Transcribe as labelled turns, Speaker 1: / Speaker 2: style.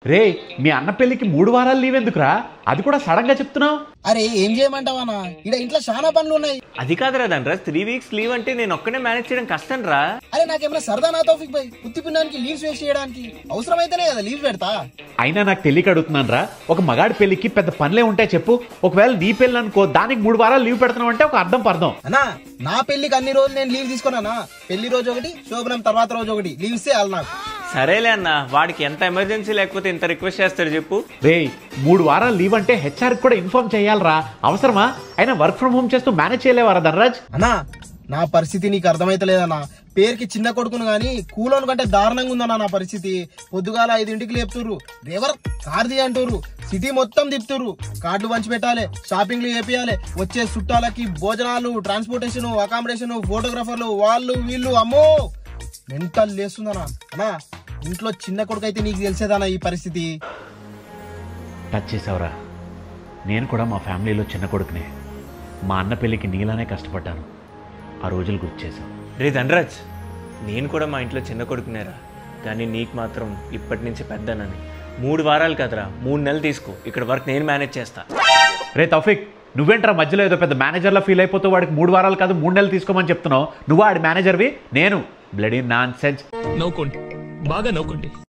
Speaker 1: రే మీ అన్న పెళ్లికి 3 వారాలు లీవ్ ఎందుకురా? అది కూడా సడన్ గా చెప్తున్నావు.
Speaker 2: అరే ఏం చేయమంటావా? ఇక్కడ ఇంట్లో చాలా పనులు ఉన్నాయి.
Speaker 3: అది కాదురా ధనరాజ్, 3 వీక్స్ లీవ్ అంటే నేను ఒక్కనే మేనేజ్ చేయడం కష్టం రా.
Speaker 2: అరే నాకేమైనా సరదా నా తౌఫిక్ భాయ్, ఉత్తి పిన్నానికి లీవ్స్ వేస్ట్ చేయడానికి అవసరమైతేనే కదా లీవ్ పెడతా.
Speaker 1: అయినా నాకు తెలియక అడుగుతున్నాను రా, ఒక మగాడి పెళ్లికి పెద్ద పనులే ఉంటాయి చెప్పు. ఒకవేళ నీ పెళ్లి అనుకో, దానికి 3 వారాలు లీవ్ పెడుతున్నావు అంటే ఒక అర్థం పర్థం.
Speaker 2: అన్నా నా పెళ్లికి అన్ని రోజులు నేను లీవ్ తీసుకున్నానా? పెళ్లి రోజు ఒకటి, శోభనం తర్వాత రోజు ఒకటి లీవ్స్ ఇవ్వాలి నాకు.
Speaker 3: సరేలే అన్న, వాడికి ఎంత ఎమర్జెన్సీ లేకపోతే ఇంత రిక్వెస్ట్ చేస్తాడు చెప్పు.
Speaker 1: రే 3 వారాలు లీవ్ అంటే హెచ్ఆర్ కూడా ఇన్ఫార్మ్ చేయాలరా, అవసరమా? అయినా వర్క్ ఫ్రం హోమ్ చేస్తూ మేనేజ్ చేయలేవారా ధనరాజ్?
Speaker 2: అన్నా నా పరిస్థితి నీకు అర్థమైతలేదన్నా. పేరుకి చిన్న కొడుకును గాని కూలోను కంటే దారుణంగా ఉందన్నా నా పరిస్థితి. పొద్దుగాల 5 లేపుతుర్రు, డ్రైవర్ కార్ది అంటుర్రు, సిటీ మొత్తం తిప్పుతుర్రు, కార్డులు పంచి పెట్టాలి, షాపింగ్లు చేపియాలి, వచ్చే చుట్టాలకి భోజనాలు, ట్రాన్స్పోర్టేషన్, అకామిడేషన్, ఫోటోగ్రాఫర్లు, వాళ్ళు వీళ్ళు, అమ్మో మెంటల్ లేస్తుందన్నా. అన్నా ఇంట్లో చిన్న కొడుకు అయితే నీకు తెలిసేదన్నా ఈ పరిస్థితి.
Speaker 1: టచ్ చేసావురా. నేను కూడా మా ఫ్యామిలీలో చిన్న కొడుకునే. మా అన్న పెళ్లికి నీలానే కష్టపడ్డాను. ఆ రోజులు గుర్తు చేశావు.
Speaker 3: రే ధనరాజ్, నేను కూడా మా ఇంట్లో చిన్న కొడుకునేరా, కానీ నీకు మాత్రం ఇప్పటి నుంచి పెద్దనని. 3 వారాలు కదరా, 3 నెలలు తీసుకో, ఇక్కడ వర్క్ నేను మేనేజ్ చేస్తా.
Speaker 1: రే తౌఫిక్, నువ్వేంట్రా మధ్యలో ఏదో పెద్ద మేనేజర్లా ఫీల్ అయిపోతూ వాడికి 3 వారాలు కాదు 3 నెలలు తీసుకోమని చెప్తున్నావు. నువ్వు ఆడి మేనేజర్వి, నేను బ్లడీ నాన్ సెన్స్.
Speaker 4: నవ్వుకోండి, బాగా నవ్వుకోండి.